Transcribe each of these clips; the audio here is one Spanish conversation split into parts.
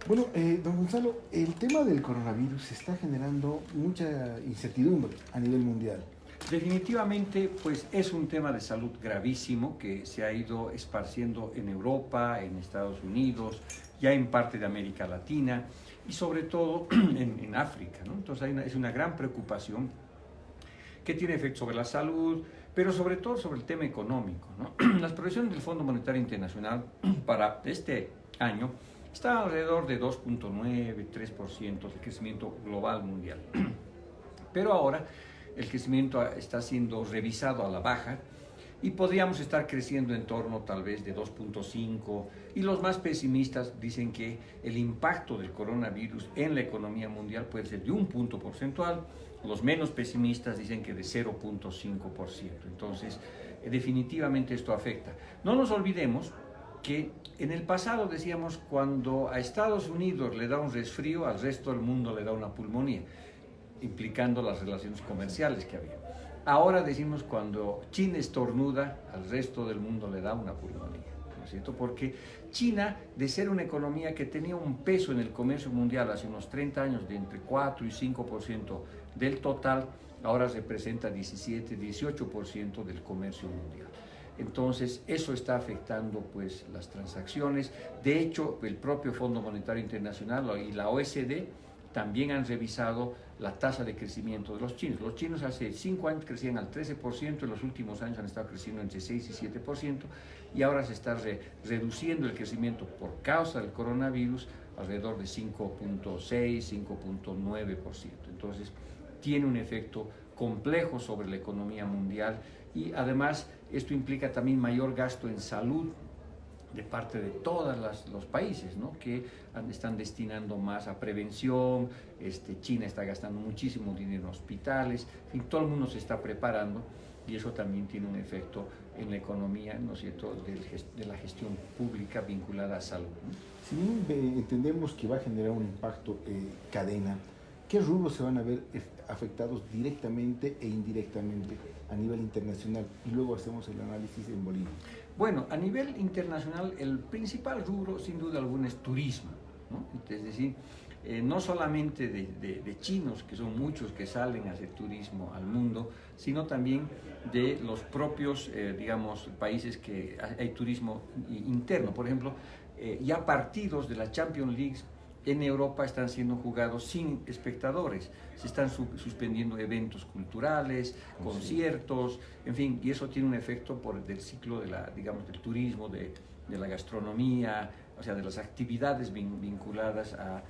Bueno, don Gonzalo, el tema del coronavirus está generando mucha incertidumbre a nivel mundial. Definitivamente, pues es un tema de salud gravísimo que se ha ido esparciendo en Europa, en Estados Unidos, ya en parte de América Latina y sobre todo en África, ¿no? Entonces es una gran preocupación que tiene efecto sobre la salud, pero sobre todo sobre el tema económico, ¿no? Las proyecciones del Fondo Monetario Internacional para este año está alrededor de 2,9-3% de crecimiento global mundial. Pero ahora el crecimiento está siendo revisado a la baja y podríamos estar creciendo en torno tal vez de 2,5, y los más pesimistas dicen que el impacto del coronavirus en la economía mundial puede ser de 1 punto porcentual, los menos pesimistas dicen que de 0,5%. Entonces, definitivamente esto afecta. No nos olvidemos que en el pasado decíamos cuando a Estados Unidos le da un resfrío, al resto del mundo le da una pulmonía, implicando las relaciones comerciales que había. Ahora decimos cuando China estornuda, al resto del mundo le da una pulmonía, ¿no es cierto? Porque China, de ser una economía que tenía un peso en el comercio mundial hace unos 30 años de entre 4 y 5% del total, ahora representa 17-18% del comercio mundial. Entonces, eso está afectando pues las transacciones. De hecho, el propio Fondo Monetario Internacional y la OECD también han revisado la tasa de crecimiento de los chinos. Los chinos hace 5 años crecían al 13%, en los últimos años han estado creciendo entre 6 y 7%, y ahora se está reduciendo el crecimiento por causa del coronavirus alrededor de 5,6, 5,9%. Entonces, tiene un efecto complejo sobre la economía mundial y además esto implica también mayor gasto en salud de parte de todos los países, ¿no? Que están destinando más a prevención. China está gastando muchísimo dinero en hospitales, en fin, todo el mundo se está preparando y eso también tiene un efecto en la economía, ¿no es cierto?, de la gestión pública vinculada a salud, ¿no? Si bien entendemos que va a generar un impacto cadena, ¿qué rubros se van a ver afectados directamente e indirectamente a nivel internacional? Y luego hacemos el análisis en Bolivia. Bueno, a nivel internacional el principal rubro sin duda alguna es turismo, ¿no? Es decir, no solamente de chinos, que son muchos que salen a hacer turismo al mundo, sino también de los propios, digamos, países que hay turismo interno. Por ejemplo, ya partidos de la Champions League en Europa están siendo jugados sin espectadores, se están suspendiendo eventos culturales, conciertos, en fin, y eso tiene un efecto del ciclo digamos, del turismo, de la gastronomía, o sea, de las actividades vinculadas a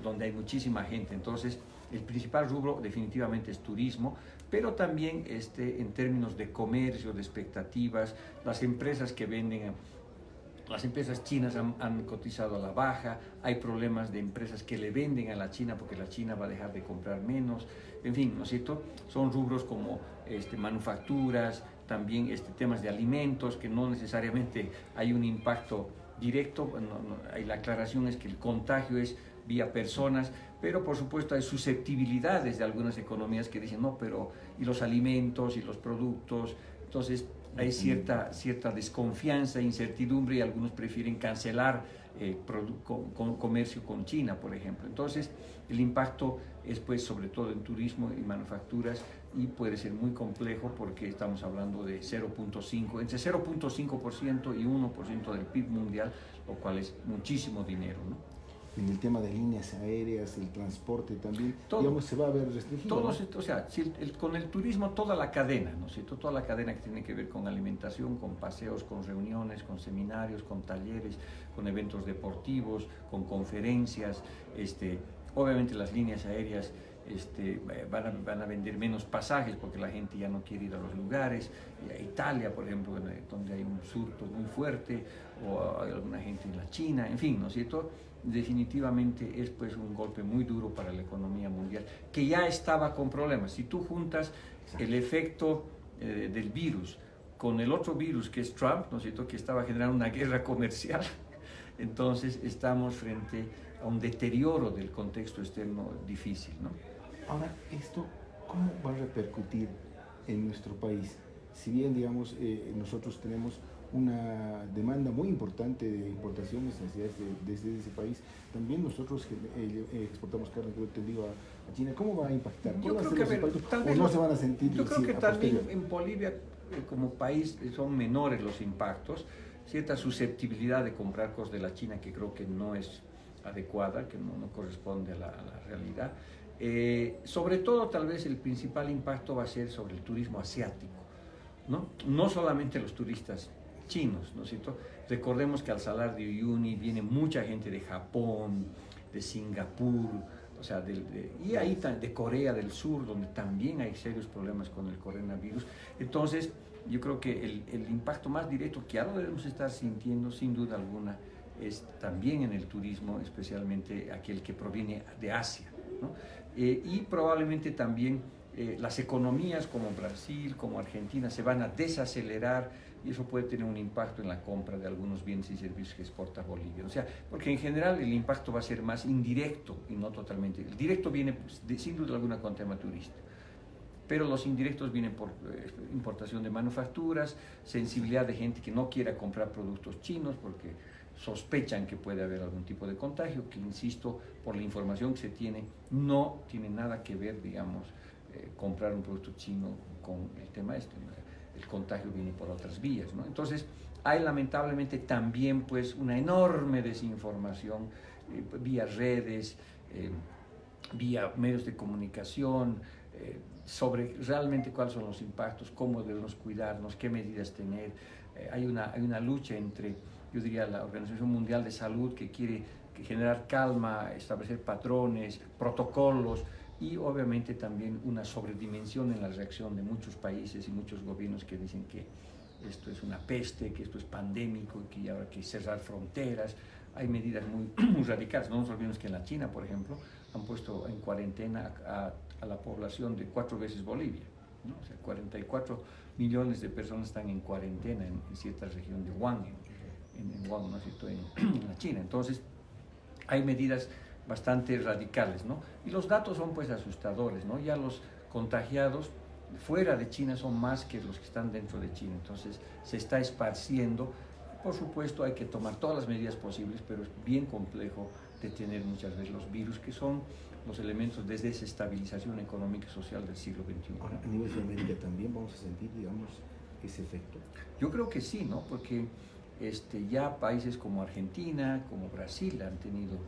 donde hay muchísima gente. Entonces, el principal rubro definitivamente es turismo, pero también en términos de comercio, de expectativas, las empresas que venden. Las empresas chinas han cotizado a la baja, hay problemas de empresas que le venden a la China porque la China va a dejar de comprar menos, en fin, ¿no es cierto? Son rubros como manufacturas, también temas de alimentos, que no necesariamente hay un impacto directo, la aclaración es que el contagio es vía personas, pero por supuesto hay susceptibilidades de algunas economías que dicen, no, pero y los alimentos y los productos, entonces hay cierta desconfianza, incertidumbre, y algunos prefieren cancelar comercio con China, por ejemplo. Entonces, el impacto es pues sobre todo en turismo y manufacturas, y puede ser muy complejo porque estamos hablando de 0,5, entre 0,5% y 1% del PIB mundial, lo cual es muchísimo dinero, ¿no? En el tema de líneas aéreas, el transporte también, todo, digamos, se va a ver restringido, ¿no? O sea, con el turismo toda la cadena, ¿no es cierto? Toda la cadena que tiene que ver con alimentación, con paseos, con reuniones, con seminarios, con talleres, con eventos deportivos, con conferencias, obviamente las líneas aéreas van a vender menos pasajes porque la gente ya no quiere ir a los lugares. Italia, por ejemplo, donde hay un surto muy fuerte, o hay alguna gente en la China, en fin, ¿no es cierto? Definitivamente es pues un golpe muy duro para la economía mundial, que ya estaba con problemas. Si tú juntas el efecto del virus con el otro virus que es Trump, ¿no es cierto?, que estaba generando una guerra comercial, entonces estamos frente a un deterioro del contexto externo difícil, ¿no? Ahora, ¿esto cómo va a repercutir en nuestro país? Si bien, digamos, nosotros tenemos una demanda muy importante de importaciones desde ese país. También nosotros exportamos carne, creo que te digo, a China. ¿Cómo va a impactar? Yo creo que tal vez no se van a sentir. Yo creo que también en Bolivia, como país, son menores los impactos, cierta susceptibilidad de comprar cosas de la China que creo que no es adecuada, que no corresponde a la realidad. Sobre todo, tal vez el principal impacto va a ser sobre el turismo asiático, ¿no? No solamente los turistas chinos, ¿no es cierto? Recordemos que al Salar de Uyuni viene mucha gente de Japón, de Singapur, o sea, y ahí de Corea del Sur, donde también hay serios problemas con el coronavirus. Entonces, yo creo que el impacto más directo que ahora debemos estar sintiendo, sin duda alguna, es también en el turismo, especialmente aquel que proviene de Asia, ¿no? Y probablemente también las economías como Brasil, como Argentina, se van a desacelerar y eso puede tener un impacto en la compra de algunos bienes y servicios que exporta Bolivia. O sea, porque en general el impacto va a ser más indirecto y no totalmente. El directo viene, pues, sin duda alguna, con tema turístico, pero los indirectos vienen por importación de manufacturas, sensibilidad de gente que no quiera comprar productos chinos porque sospechan que puede haber algún tipo de contagio, que, insisto, por la información que se tiene, no tiene nada que ver, digamos, comprar un producto chino con el tema este, ¿no? El contagio viene por otras vías, ¿no? Entonces, hay lamentablemente también pues una enorme desinformación vía redes, vía medios de comunicación, sobre realmente cuáles son los impactos, cómo debemos cuidarnos, qué medidas tener. Hay una lucha entre, yo diría, la Organización Mundial de Salud, que quiere generar calma, establecer patrones, protocolos, y obviamente también una sobredimensión en la reacción de muchos países y muchos gobiernos que dicen que esto es una peste, que esto es pandémico, que ahora hay que cerrar fronteras. Hay medidas muy radicales. No nos olvidemos que en la China, por ejemplo, han puesto en cuarentena a la población de 4 veces Bolivia, ¿no? O sea, 44 millones de personas están en cuarentena en cierta región de Wuhan, en Wuhan, ¿no es cierto?, en la China. Entonces, hay medidas bastante radicales, ¿no? Y los datos son pues asustadores, ¿no? Ya los contagiados fuera de China son más que los que están dentro de China, entonces se está esparciendo. Por supuesto hay que tomar todas las medidas posibles, pero es bien complejo detener muchas veces los virus, que son los elementos de desestabilización económica y social del siglo XXI. Ahora, a nivel de América también vamos a sentir, digamos, ese efecto. Yo creo que sí, ¿no? Porque ya países como Argentina, como Brasil han tenido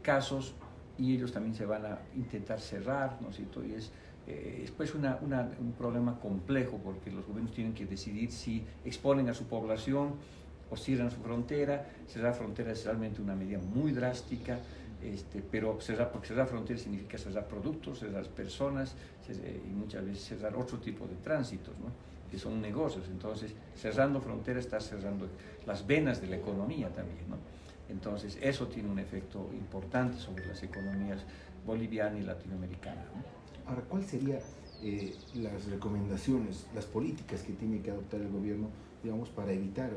casos, y ellos también se van a intentar cerrar, ¿no es cierto? Y es pues un problema complejo, porque los gobiernos tienen que decidir si exponen a su población o cierran su frontera. Cerrar fronteras es realmente una medida muy drástica, pero porque cerrar fronteras significa cerrar productos, cerrar personas, y muchas veces cerrar otro tipo de tránsitos, ¿no?, que son negocios. Entonces, cerrando fronteras estás cerrando las venas de la economía también, ¿no? Entonces, eso tiene un efecto importante sobre las economías boliviana y latinoamericana, ¿no? Ahora, ¿cuáles serían las recomendaciones, las políticas que tiene que adoptar el gobierno, digamos, para evitar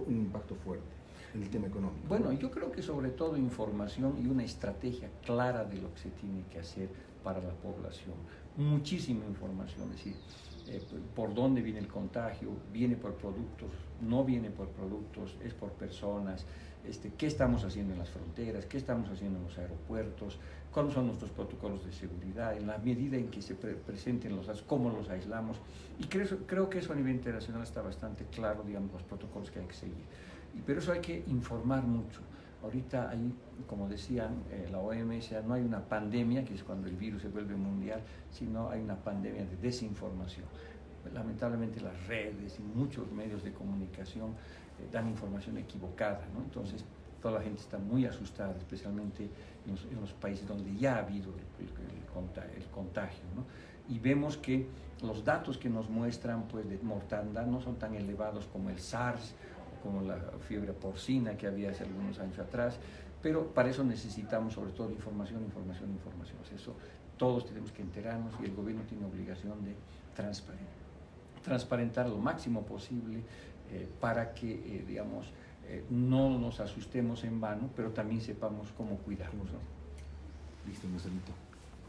un impacto fuerte en el tema económico? Bueno, yo creo que sobre todo información y una estrategia clara de lo que se tiene que hacer para la población. Muchísima información, es decir, por dónde viene el contagio, viene por productos, no viene por productos, es por personas, qué estamos haciendo en las fronteras, qué estamos haciendo en los aeropuertos, cuáles son nuestros protocolos de seguridad, en la medida en que se presenten los casos, cómo los aislamos. Y creo que eso a nivel internacional está bastante claro, digamos, los protocolos que hay que seguir. Pero eso hay que informar mucho. Ahorita hay, como decían la OMS, no hay una pandemia, que es cuando el virus se vuelve mundial, sino hay una pandemia de desinformación. Lamentablemente las redes y muchos medios de comunicación dan información equivocada, ¿no? Entonces toda la gente está muy asustada, especialmente en los países donde ya ha habido el contagio, ¿no? Y vemos que los datos que nos muestran pues, de mortandad no son tan elevados como el SARS, como la fiebre porcina que había hace algunos años atrás, pero para eso necesitamos sobre todo información. Eso todos tenemos que enterarnos, y el gobierno tiene obligación de transparentar lo máximo posible para que, digamos, no nos asustemos en vano, pero también sepamos cómo cuidarnos, ¿no? Listo, Marcelito.